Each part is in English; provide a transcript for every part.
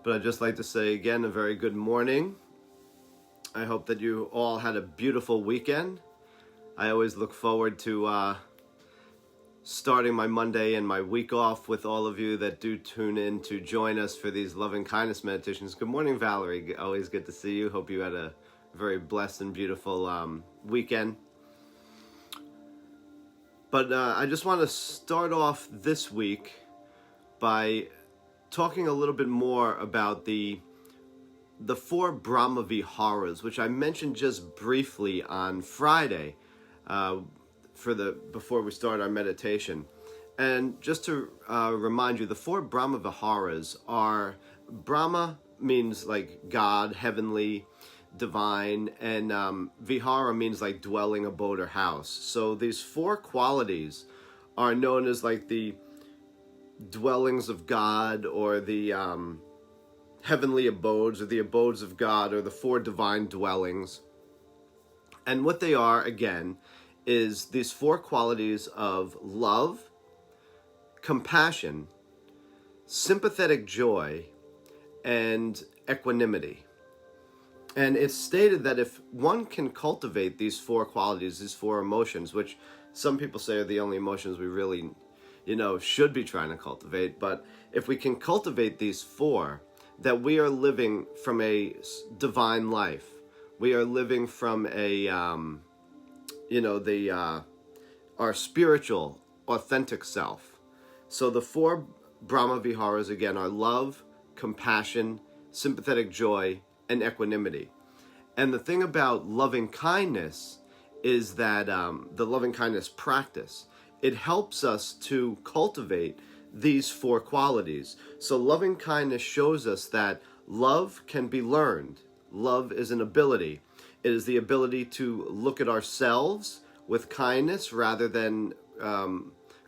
But I'd just like to say again, a very good morning. I hope that you all had a beautiful weekend. I always look forward to starting my Monday and my week off with all of you that do tune in to join us for these loving kindness meditations. Good morning, Valerie. Always good to see you. Hope you had a very blessed and beautiful weekend. But I just want to start off this week by talking a little bit more about the four Brahmaviharas, which I mentioned just briefly on Friday before we start our meditation. And just to remind you, the four Brahmaviharas are, Brahma means like God, heavenly, divine, and vihara means like dwelling, abode, or house. So these four qualities are known as like the dwellings of God, or the heavenly abodes, or the abodes of God, or the four divine dwellings. And what they are, again, is these four qualities of love, compassion, sympathetic joy, and equanimity. And it's stated that if one can cultivate these four qualities, these four emotions, which some people say are the only emotions we really, should be trying to cultivate, but if we can cultivate these four, that we are living from a divine life. We are living from a, our spiritual, authentic self. So the four Brahmaviharas, again, are love, compassion, sympathetic joy, and equanimity. And the thing about loving kindness is that the loving kindness practice, it helps us to cultivate these four qualities. So loving kindness shows us that love can be learned. Love is an ability. It is the ability to look at ourselves with kindness rather than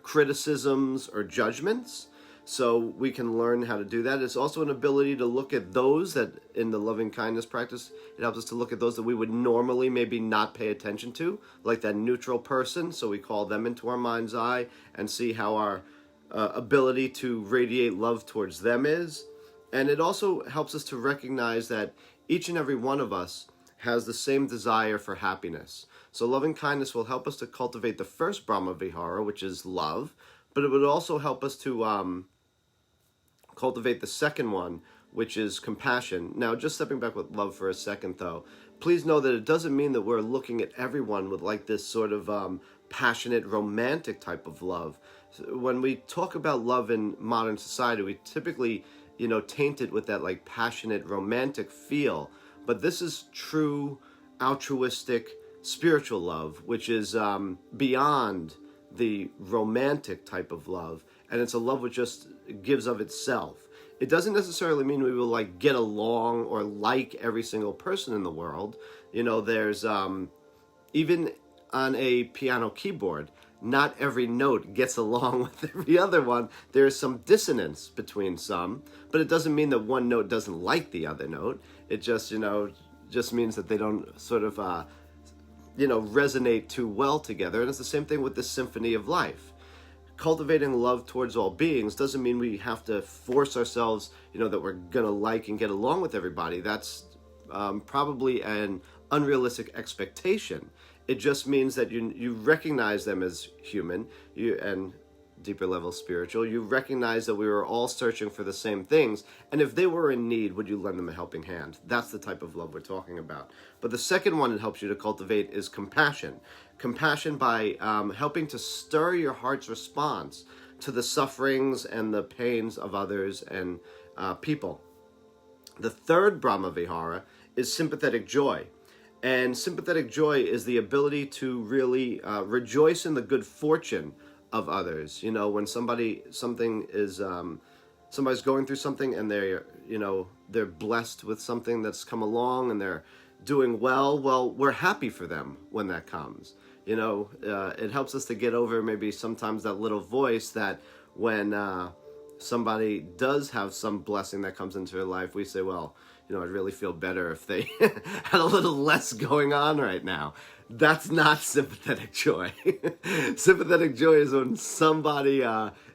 criticisms or judgments. So we can learn how to do that. It's also an ability to look at those that, in the loving kindness practice, it helps us to look at those that we would normally maybe not pay attention to, like that neutral person. So we call them into our mind's eye and see how our ability to radiate love towards them is. And it also helps us to recognize that each and every one of us has the same desire for happiness. So loving kindness will help us to cultivate the first Brahmavihara, which is love, but it would also help us to cultivate the second one, which is compassion. Now, just stepping back with love for a second, though, please know that it doesn't mean that we're looking at everyone with like this sort of passionate, romantic type of love. So when we talk about love in modern society, we typically, taint it with that like passionate, romantic feel. But this is true, altruistic, spiritual love, which is beyond the romantic type of love, and it's a love which just gives of itself. It doesn't necessarily mean we will like get along or like every single person in the world. There's even on a piano keyboard, not every note gets along with every other one. There's some dissonance between some, but it doesn't mean that one note doesn't like the other note. It just means that they don't sort of resonate too well together. And it's the same thing with the symphony of life. Cultivating love towards all beings doesn't mean we have to force ourselves, that we're gonna like and get along with everybody. That's probably an unrealistic expectation. It just means that you recognize them as human, and deeper level spiritual. You recognize that we were all searching for the same things, and if they were in need, would you lend them a helping hand? That's the type of love we're talking about. But the second one it helps you to cultivate is compassion. Compassion by helping to stir your heart's response to the sufferings and the pains of others and people. The third Brahmavihara is sympathetic joy. And sympathetic joy is the ability to really rejoice in the good fortune of others. When somebody's going through something and they're blessed with something that's come along and they're doing well, we're happy for them when that comes. It helps us to get over maybe sometimes that little voice that when somebody does have some blessing that comes into their life, we say, well, I'd really feel better if they had a little less going on right now. That's not sympathetic joy. Sympathetic joy is when somebody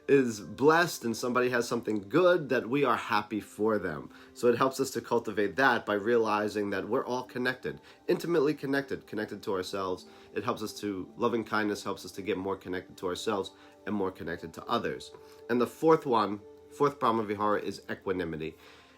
is blessed and somebody has something good that we are happy for them. So it helps us to cultivate that by realizing that we're all connected, intimately connected to ourselves. It helps us to, loving kindness helps us to get more connected to ourselves and more connected to others. And the fourth Brahmavihara is equanimity.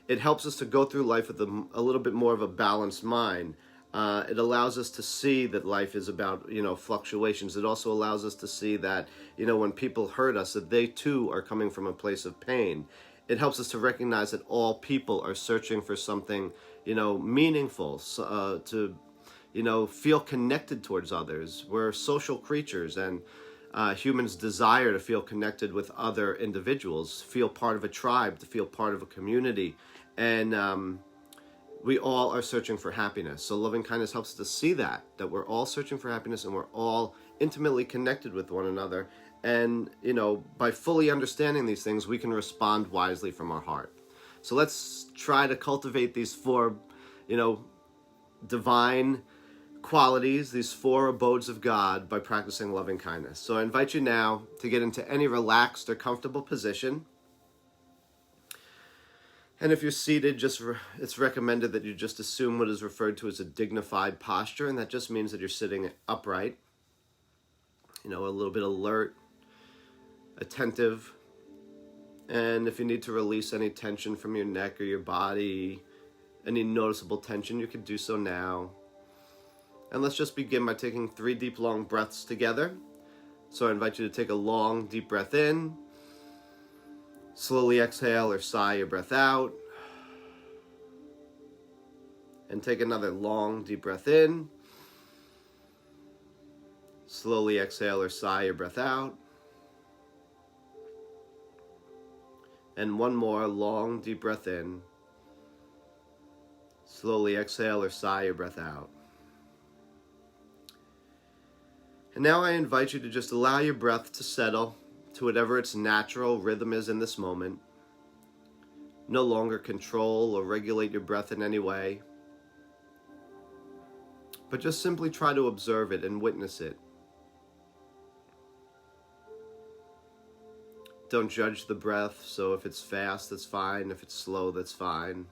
It helps us to go through life with a little bit more of a balanced mind. It allows us to see that life is about, fluctuations. It also allows us to see that, when people hurt us, that they too are coming from a place of pain. It helps us to recognize that all people are searching for something, meaningful, to, feel connected towards others. We're social creatures, and humans desire to feel connected with other individuals, feel part of a tribe, to feel part of a community. And we all are searching for happiness. So loving kindness helps us to see that we're all searching for happiness and we're all intimately connected with one another. And, by fully understanding these things, we can respond wisely from our heart. So let's try to cultivate these four, divine qualities, these four abodes of God, by practicing loving kindness. So I invite you now to get into any relaxed or comfortable position. And if you're seated, it's recommended that you just assume what is referred to as a dignified posture, and that just means that you're sitting upright, a little bit alert, attentive. And if you need to release any tension from your neck or your body, any noticeable tension, you can do so now. And let's just begin by taking 3 deep, long breaths together. So I invite you to take a long, deep breath in. Slowly exhale or sigh your breath out. And take another long, deep breath in. Slowly exhale or sigh your breath out. And one more long, deep breath in. Slowly exhale or sigh your breath out. And now I invite you to just allow your breath to settle to whatever its natural rhythm is in this moment. No longer control or regulate your breath in any way, but just simply try to observe it and witness it. Don't judge the breath, so if it's fast, that's fine. If it's slow, that's fine.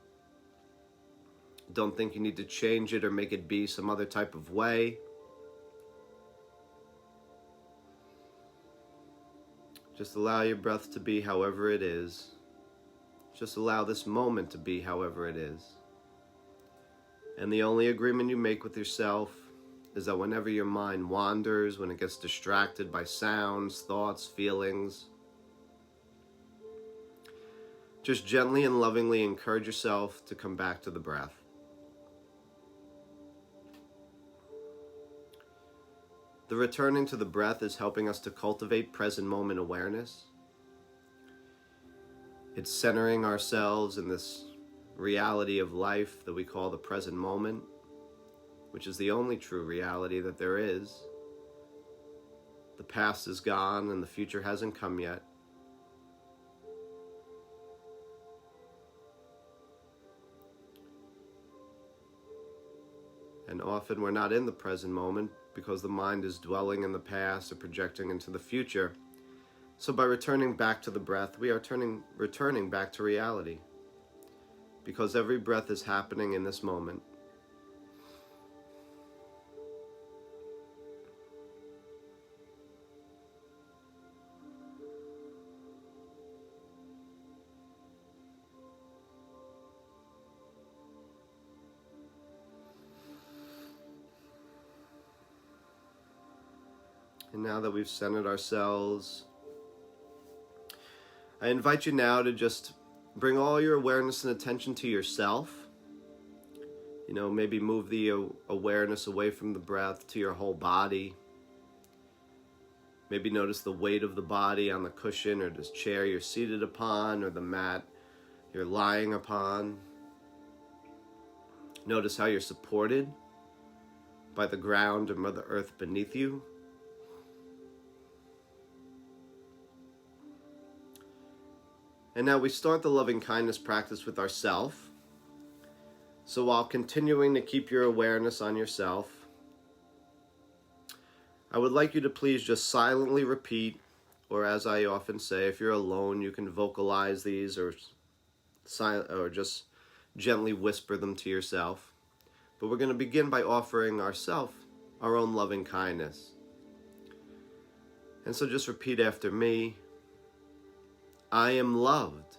Don't think you need to change it or make it be some other type of way. Just allow your breath to be however it is. Just allow this moment to be however it is. And the only agreement you make with yourself is that whenever your mind wanders, when it gets distracted by sounds, thoughts, feelings, just gently and lovingly encourage yourself to come back to the breath. The returning to the breath is helping us to cultivate present moment awareness. It's centering ourselves in this reality of life that we call the present moment, which is the only true reality that there is. The past is gone and the future hasn't come yet. And often we're not in the present moment because the mind is dwelling in the past or projecting into the future. So by returning back to the breath, we are returning back to reality, because every breath is happening in this moment. And now that we've centered ourselves, I invite you now to just bring all your awareness and attention to yourself. Maybe move the awareness away from the breath to your whole body. Maybe notice the weight of the body on the cushion or this chair you're seated upon or the mat you're lying upon. Notice how you're supported by the ground or Mother Earth beneath you. And now we start the loving kindness practice with ourself. So while continuing to keep your awareness on yourself, I would like you to please just silently repeat, or as I often say, if you're alone, you can vocalize these or just gently whisper them to yourself. But we're going to begin by offering ourselves our own loving kindness. And so just repeat after me. I am loved.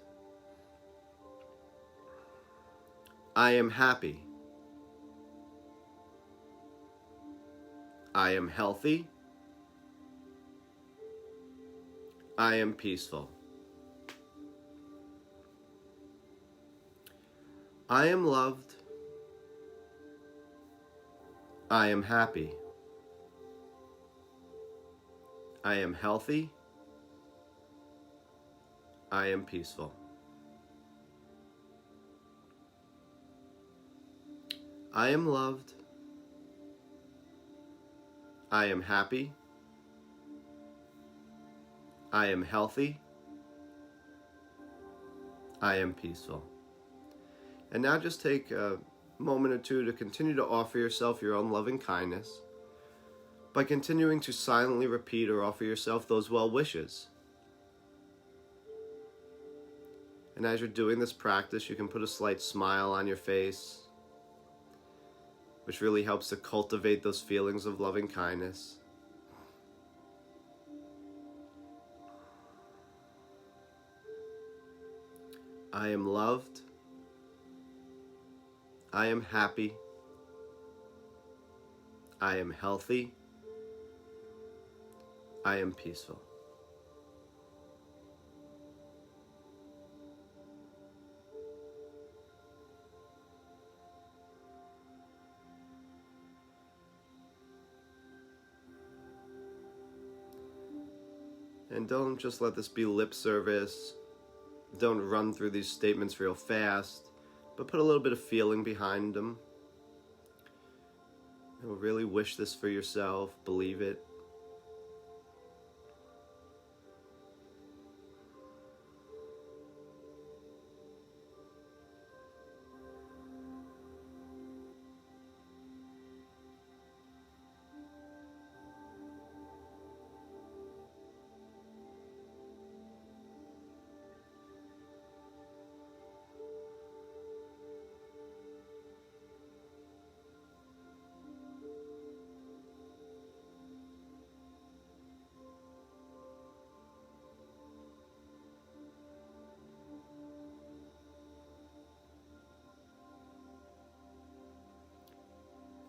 I am happy. I am healthy. I am peaceful. I am loved. I am happy. I am healthy. I am peaceful. I am loved. I am happy. I am healthy. I am peaceful. And now just take a moment or two to continue to offer yourself your own loving kindness by continuing to silently repeat or offer yourself those well wishes. And as you're doing this practice, you can put a slight smile on your face, which really helps to cultivate those feelings of loving kindness. I am loved. I am happy. I am healthy. I am peaceful. And don't just let this be lip service. Don't run through these statements real fast, but put a little bit of feeling behind them. You'll really wish this for yourself, believe it.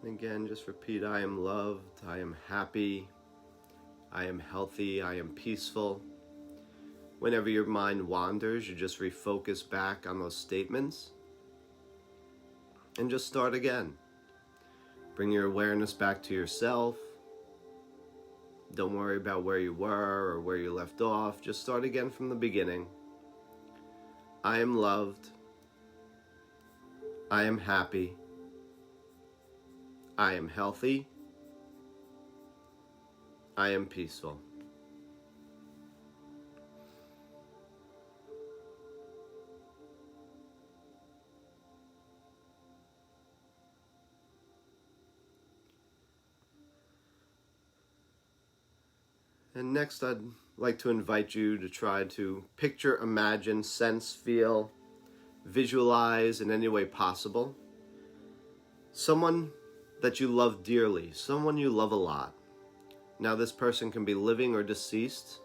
And again, just repeat, I am loved, I am happy, I am healthy, I am peaceful. Whenever your mind wanders, you just refocus back on those statements and just start again. Bring your awareness back to yourself. Don't worry about where you were or where you left off. Just start again from the beginning. I am loved. I am happy. I am healthy. I am peaceful. And next, I'd like to invite you to try to picture, imagine, sense, feel, visualize in any way possible someone that you love dearly, someone you love a lot. Now, this person can be living or deceased.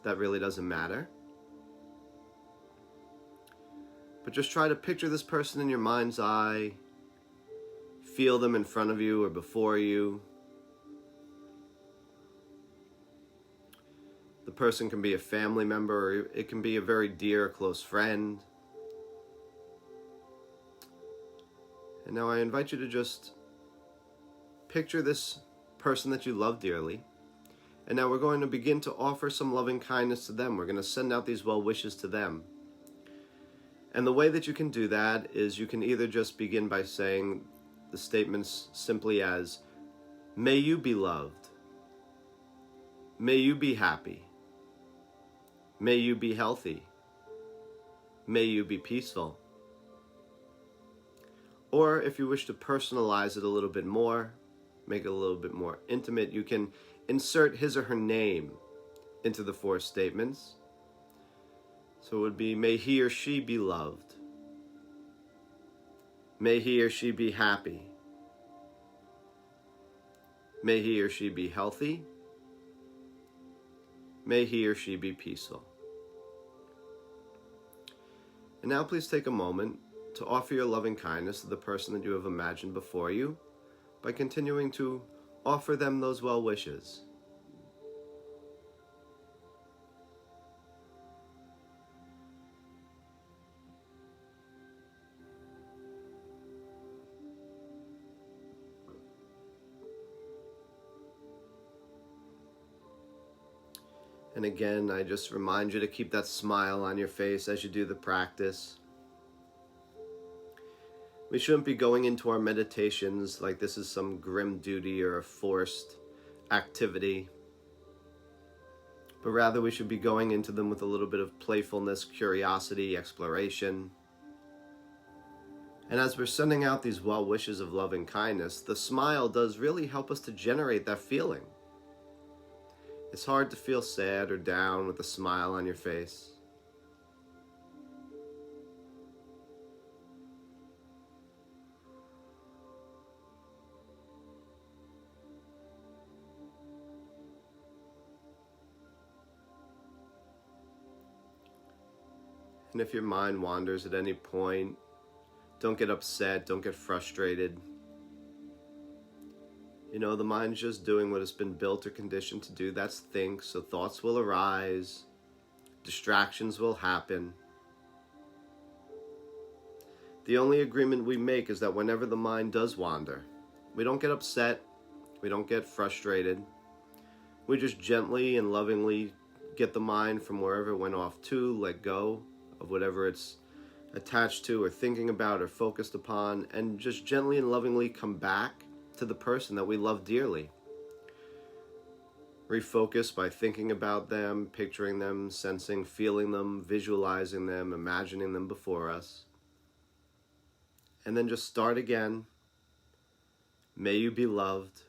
That really doesn't matter. But just try to picture this person in your mind's eye. Feel them in front of you or before you. The person can be a family member, or it can be a very dear, close friend. And now I invite you to just picture this person that you love dearly. And now we're going to begin to offer some loving kindness to them. We're going to send out these well wishes to them. And the way that you can do that is you can either just begin by saying the statements simply as, may you be loved. May you be happy. May you be healthy. May you be peaceful. Or if you wish to personalize it a little bit more, make it a little bit more intimate, you can insert his or her name into the four statements. So it would be, may he or she be loved. May he or she be happy. May he or she be healthy. May he or she be peaceful. And now please take a moment to offer your loving kindness to the person that you have imagined before you by continuing to offer them those well wishes. And again, I just remind you to keep that smile on your face as you do the practice. We shouldn't be going into our meditations like this is some grim duty or a forced activity, but rather we should be going into them with a little bit of playfulness, curiosity, exploration. And as we're sending out these well wishes of loving kindness, the smile does really help us to generate that feeling. It's hard to feel sad or down with a smile on your face. And if your mind wanders at any point, don't get upset, don't get frustrated. You know, the mind's just doing what it's been built or conditioned to do. That's think, so thoughts will arise, distractions will happen. The only agreement we make is that whenever the mind does wander, we don't get upset, we don't get frustrated. We just gently and lovingly get the mind from wherever it went off to, let go of whatever it's attached to or thinking about or focused upon, and just gently and lovingly come back to the person that we love dearly. Refocus by thinking about them, picturing them, sensing, feeling them, visualizing them, imagining them before us. And then just start again. May you be loved.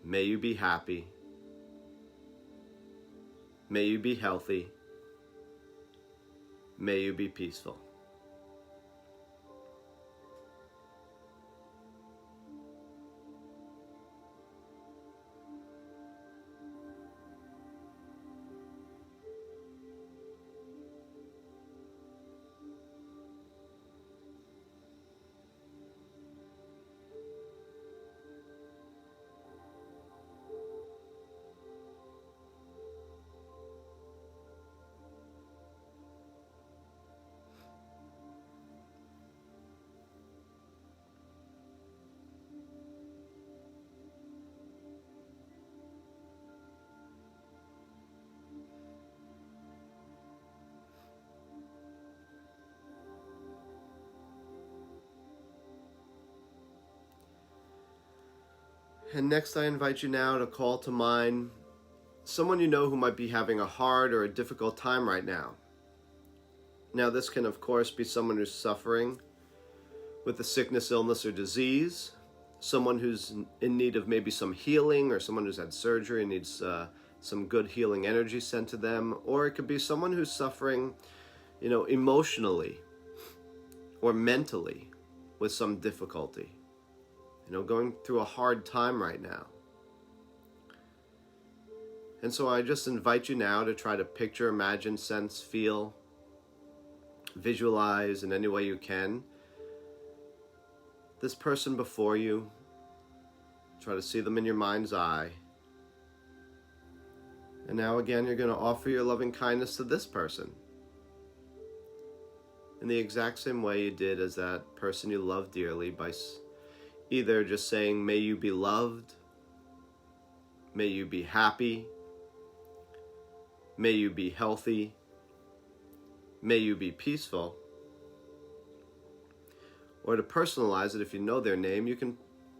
May you be happy. May you be healthy. May you be peaceful. And next I invite you now to call to mind someone you know who might be having a hard or a difficult time right now. Now this can of course be someone who's suffering with a sickness, illness, or disease, someone who's in need of maybe some healing, or someone who's had surgery and needs some good healing energy sent to them, or it could be someone who's suffering, emotionally or mentally with some difficulty. Going through a hard time right now. And so I just invite you now to try to picture, imagine, sense, feel, visualize in any way you can this person before you. Try to see them in your mind's eye. And now again, you're going to offer your loving kindness to this person in the exact same way you did as that person you love dearly, by either just saying, may you be loved, may you be happy, may you be healthy, may you be peaceful. Or to personalize it, if you know their name, you can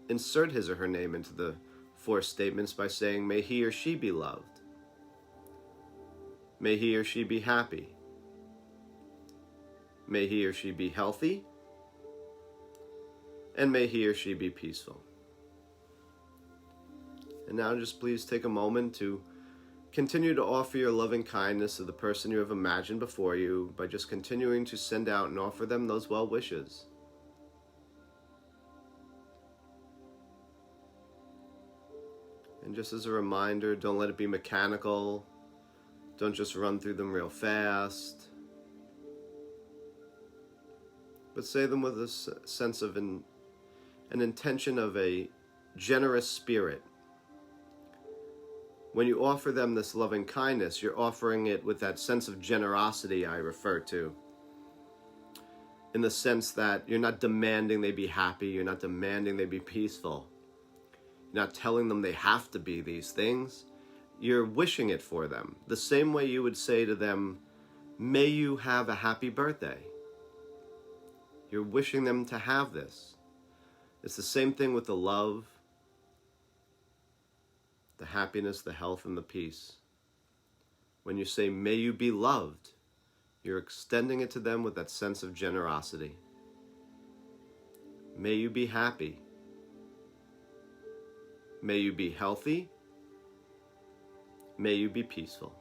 insert his or her name into the four statements by saying, may he or she be loved, may he or she be happy, may he or she be healthy, and may he or she be peaceful. And now just please take a moment to continue to offer your loving kindness to the person you have imagined before you by just continuing to send out and offer them those well wishes. And just as a reminder, don't let it be mechanical. Don't just run through them real fast. But say them with a sense of an intention of a generous spirit. When you offer them this loving kindness, you're offering it with that sense of generosity I refer to. In the sense that you're not demanding they be happy, you're not demanding they be peaceful. You're not telling them they have to be these things. You're wishing it for them. The same way you would say to them, may you have a happy birthday. You're wishing them to have this. It's the same thing with the love, the happiness, the health, and the peace. When you say, may you be loved, you're extending it to them with that sense of generosity. May you be happy. May you be healthy. May you be peaceful.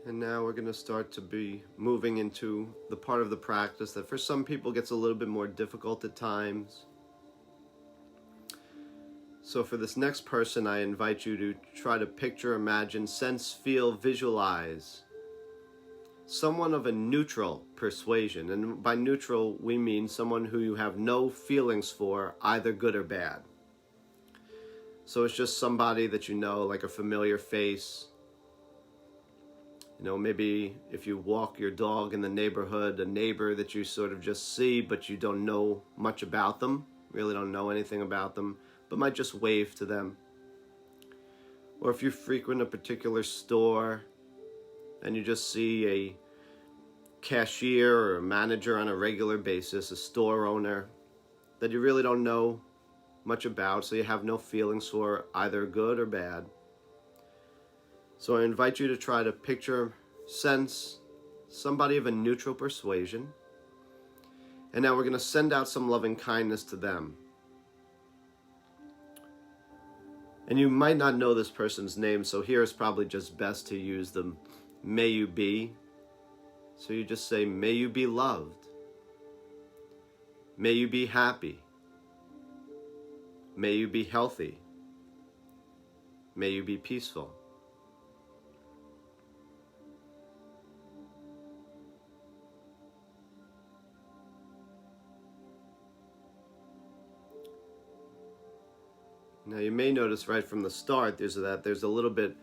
And now we're going to start to be moving into the part of the practice that for some people gets a little bit more difficult at times. So for this next person, I invite you to try to picture, imagine, sense, feel, visualize someone of a neutral persuasion. And by neutral, we mean someone who you have no feelings for, either good or bad. So it's just somebody that you know, like a familiar face. You know, maybe if you walk your dog in the neighborhood, a neighbor that you sort of just see, but you don't know much about them, really don't know anything about them, but might just wave to them. Or if you frequent a particular store and you just see a cashier or a manager on a regular basis, a store owner that you really don't know much about, so you have no feelings for, either good or bad. So I invite you to try to picture, sense somebody of a neutral persuasion. And now we're going to send out some loving kindness to them. And you might not know this person's name, so here it's probably just best to use the may you be. So you just say, may you be loved. May you be happy. May you be healthy. May you be peaceful. Now you may notice right from the start there's a little bit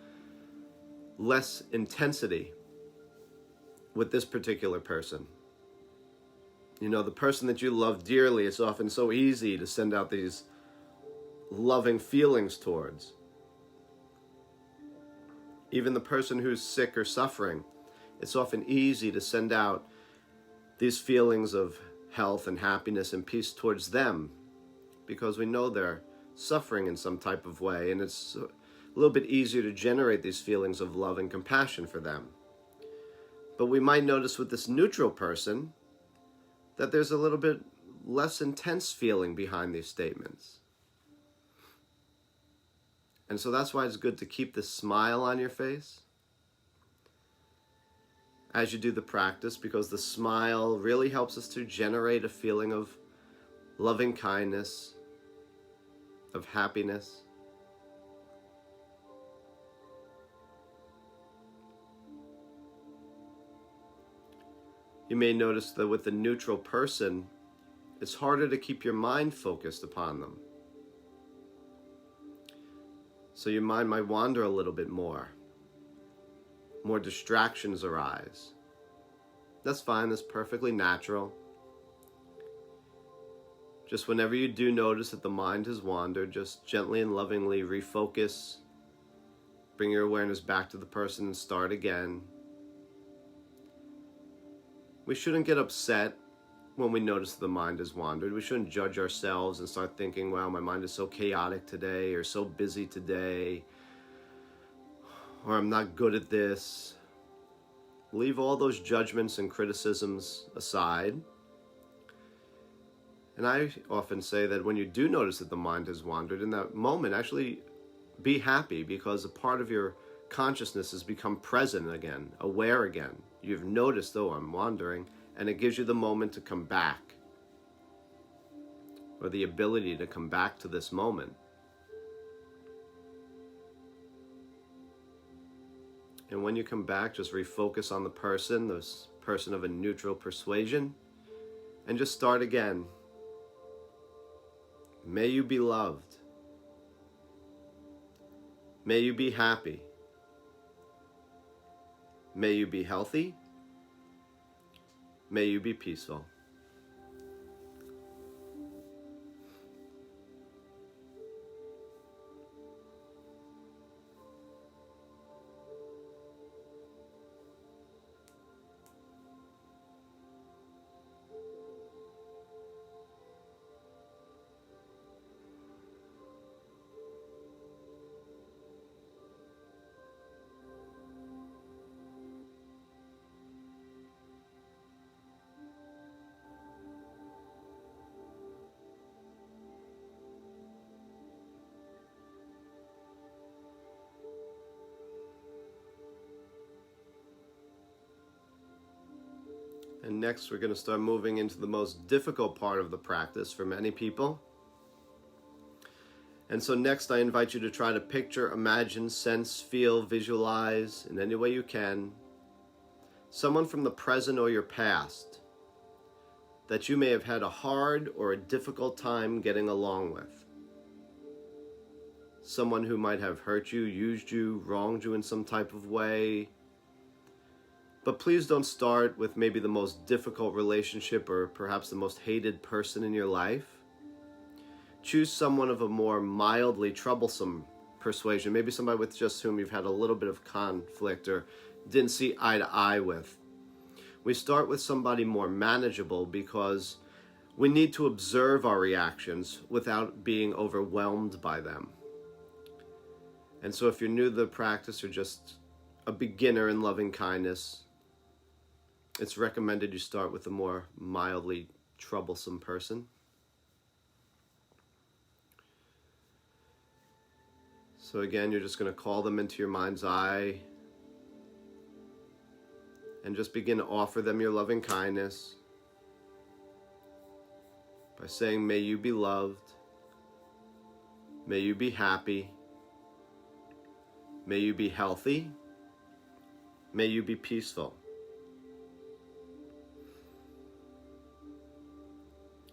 less intensity with this particular person. You know, the person that you love dearly, it's often so easy to send out these loving feelings towards. Even the person who's sick or suffering, it's often easy to send out these feelings of health and happiness and peace towards them because we know they're suffering in some type of way, and it's a little bit easier to generate these feelings of love and compassion for them. But we might notice with this neutral person that there's a little bit less intense feeling behind these statements. And so that's why it's good to keep this smile on your face as you do the practice, because the smile really helps us to generate a feeling of loving kindness, of happiness. You may notice that with a neutral person, it's harder to keep your mind focused upon them. So your mind might wander a little bit more. More distractions arise. That's fine, that's perfectly natural. Just whenever you do notice that the mind has wandered, just gently and lovingly refocus. Bring your awareness back to the person and start again. We shouldn't get upset when we notice the mind has wandered. We shouldn't judge ourselves and start thinking, wow, my mind is so chaotic today, or so busy today, or I'm not good at this. Leave all those judgments and criticisms aside. And I often say that when you do notice that the mind has wandered, in that moment, actually be happy, because a part of your consciousness has become present again, aware again. You've noticed, oh, I'm wandering, and it gives you the moment to come back, or the ability to come back to this moment. And when you come back, just refocus on the person, this person of a neutral persuasion, and just start again. May you be loved. May you be happy. May you be healthy. May you be peaceful. And next, we're going to start moving into the most difficult part of the practice for many people. And so next, I invite you to try to picture, imagine, sense, feel, visualize, in any way you can, someone from the present or your past that you may have had a hard or a difficult time getting along with. Someone who might have hurt you, used you, wronged you in some type of way. But please don't start with maybe the most difficult relationship or perhaps the most hated person in your life. Choose someone of a more mildly troublesome persuasion, maybe somebody with just whom you've had a little bit of conflict or didn't see eye to eye with. We start with somebody more manageable because we need to observe our reactions without being overwhelmed by them. And so if you're new to the practice or just a beginner in loving kindness, it's recommended you start with a more mildly troublesome person. So again, you're just going to call them into your mind's eye and just begin to offer them your loving kindness by saying, may you be loved, may you be happy, may you be healthy, may you be peaceful.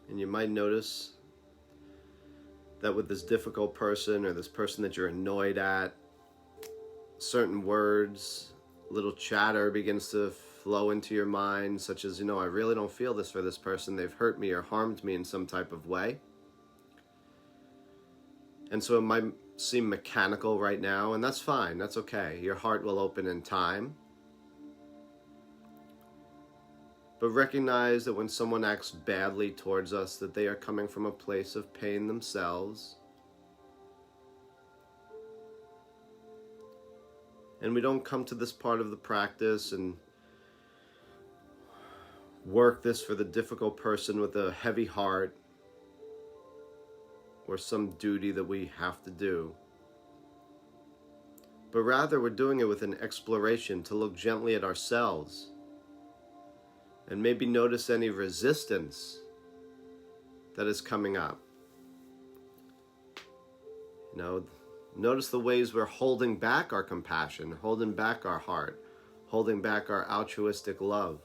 And you might notice that with this difficult person or this person that you're annoyed at, certain words, little chatter begins to flow into your mind, such as, I really don't feel this for this person. They've hurt me or harmed me in some type of way. And so it might seem mechanical right now, and that's fine. That's okay. Your heart will open in time. But recognize that when someone acts badly towards us, that they are coming from a place of pain themselves. And we don't come to this part of the practice and work this for the difficult person with a heavy heart or some duty that we have to do. But rather, we're doing it with an exploration to look gently at ourselves and maybe notice any resistance that is coming up. You know, notice the ways we're holding back our compassion, holding back our heart, holding back our altruistic love.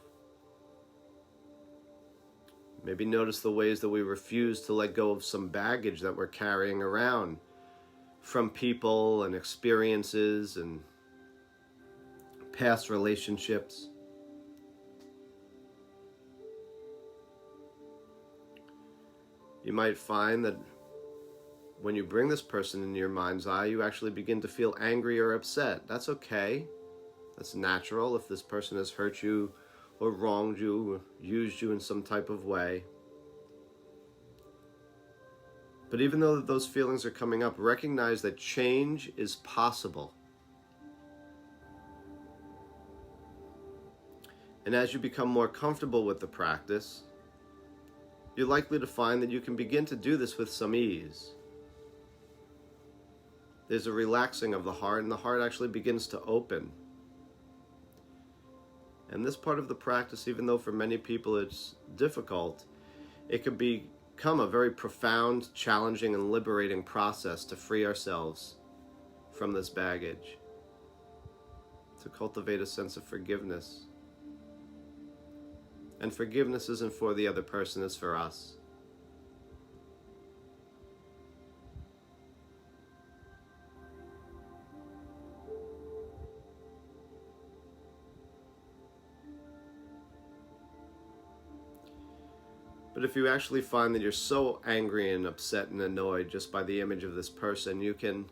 Maybe notice the ways that we refuse to let go of some baggage that we're carrying around from people and experiences and past relationships. You might find that when you bring this person into your mind's eye, you actually begin to feel angry or upset. That's okay. That's natural if this person has hurt you or wronged you or used you in some type of way. But even though those feelings are coming up, recognize that change is possible. And as you become more comfortable with the practice, you're likely to find that you can begin to do this with some ease. There's a relaxing of the heart, and the heart actually begins to open. And this part of the practice, even though for many people it's difficult, it can become a very profound, challenging, and liberating process to free ourselves from this baggage, to cultivate a sense of forgiveness. And forgiveness isn't for the other person, it's for us. But if you actually find that you're so angry and upset and annoyed just by the image of this person, you can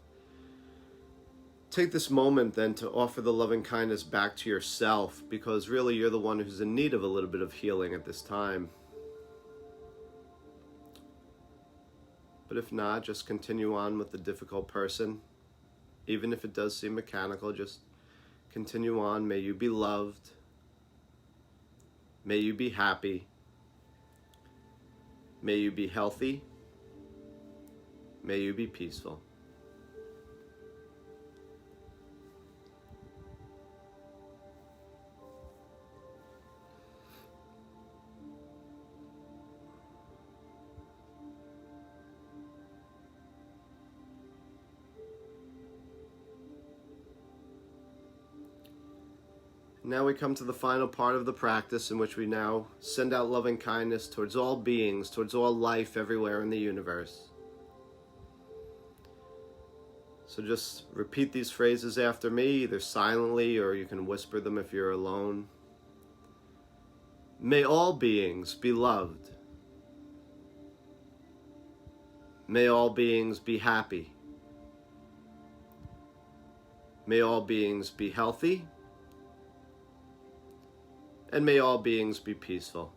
take this moment then to offer the loving kindness back to yourself, because really you're the one who's in need of a little bit of healing at this time. But if not, just continue on with the difficult person. Even if it does seem mechanical, just continue on. May you be loved. May you be happy. May you be healthy. May you be peaceful. Now we come to the final part of the practice, in which we now send out loving kindness towards all beings, towards all life everywhere in the universe. So just repeat these phrases after me, either silently or you can whisper them if you're alone. May all beings be loved. May all beings be happy. May all beings be healthy. And may all beings be peaceful.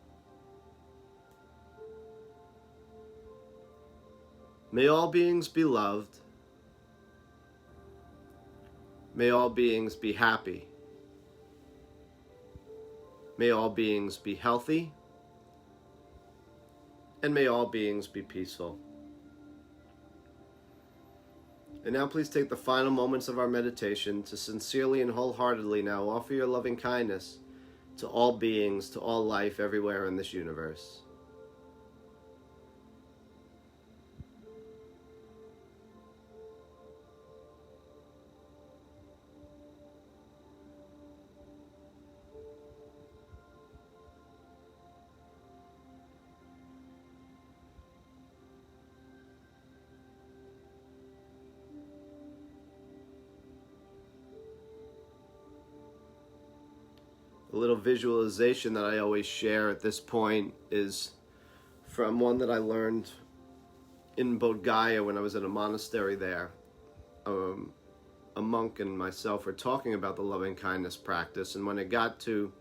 May all beings be loved. May all beings be happy. May all beings be healthy. And may all beings be peaceful. And now please take the final moments of our meditation to sincerely and wholeheartedly now offer your loving kindness to all beings, to all life everywhere in this universe. A little visualization that I always share at this point is from one that I learned in Bodh Gaya when I was at a monastery there. A monk and myself were talking about the loving kindness practice, and when it got to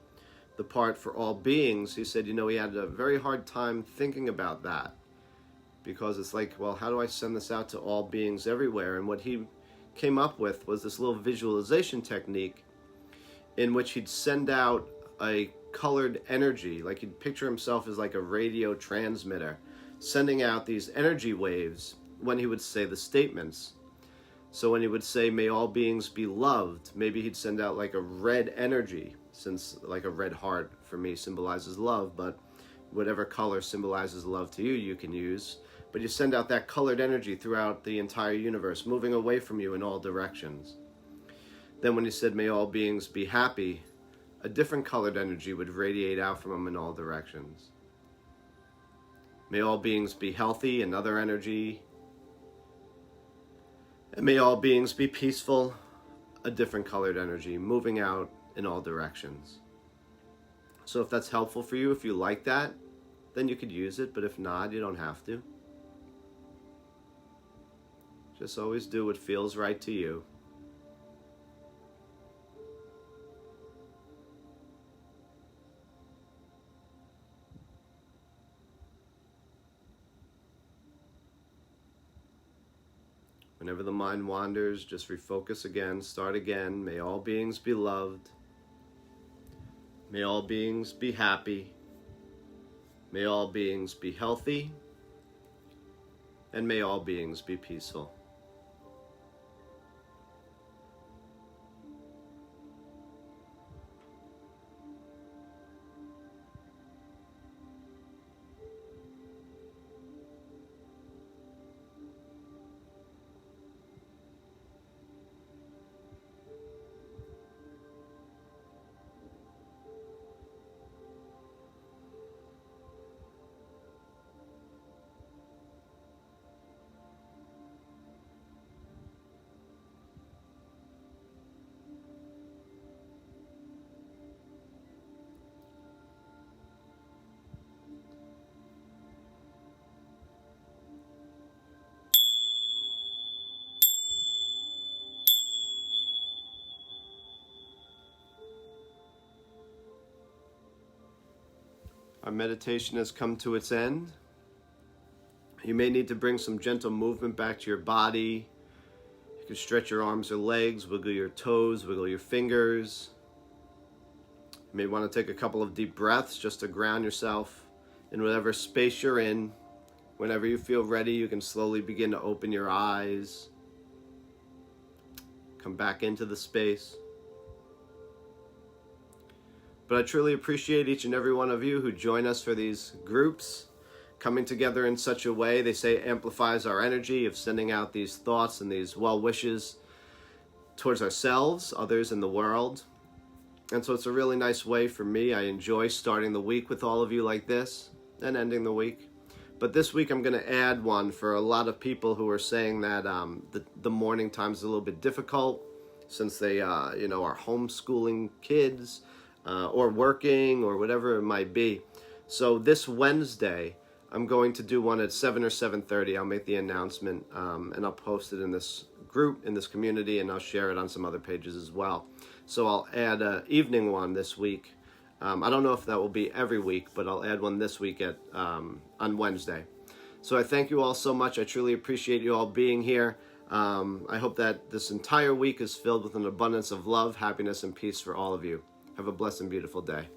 the part for all beings, he said, he had a very hard time thinking about that, because it's like, well, how do I send this out to all beings everywhere? And what he came up with was this little visualization technique in which he'd send out a colored energy, like he'd picture himself as like a radio transmitter, sending out these energy waves when he would say the statements. So when he would say, may all beings be loved, maybe he'd send out like a red energy, since like a red heart for me symbolizes love, but whatever color symbolizes love to you, you can use. but you send out that colored energy throughout the entire universe, moving away from you in all directions. Then when you said, may all beings be happy, a different colored energy would radiate out from them in all directions. May all beings be healthy, another energy. And may all beings be peaceful, a different colored energy, moving out in all directions. So if that's helpful for you, if you like that, then you could use it, but if not, you don't have to. Just always do what feels right to you. Whenever the mind wanders, just refocus again, start again. May all beings be loved. May all beings be happy. May all beings be healthy. And may all beings be peaceful. Our meditation has come to its end. You may need to bring some gentle movement back to your body. You can stretch your arms or legs, wiggle your toes, wiggle your fingers. You may want to take a couple of deep breaths just to ground yourself in whatever space you're in. Whenever you feel ready, you can slowly begin to open your eyes. Come back into the space. But I truly appreciate each and every one of you who join us for these groups, coming together in such a way, they say, amplifies our energy of sending out these thoughts and these well wishes towards ourselves, others in the world. And so it's a really nice way for me. I enjoy starting the week with all of you like this and ending the week. But this week I'm going to add one for a lot of people who are saying that the morning time is a little bit difficult since they are homeschooling kids. Or working, or whatever it might be. So this Wednesday, I'm going to do one at 7 or 7:30. I'll make the announcement, and I'll post it in this group, in this community, and I'll share it on some other pages as well. So I'll add an evening one this week. I don't know if that will be every week, but I'll add one this week on Wednesday. So I thank you all so much. I truly appreciate you all being here. I hope that this entire week is filled with an abundance of love, happiness, and peace for all of you. Have a blessed and beautiful day.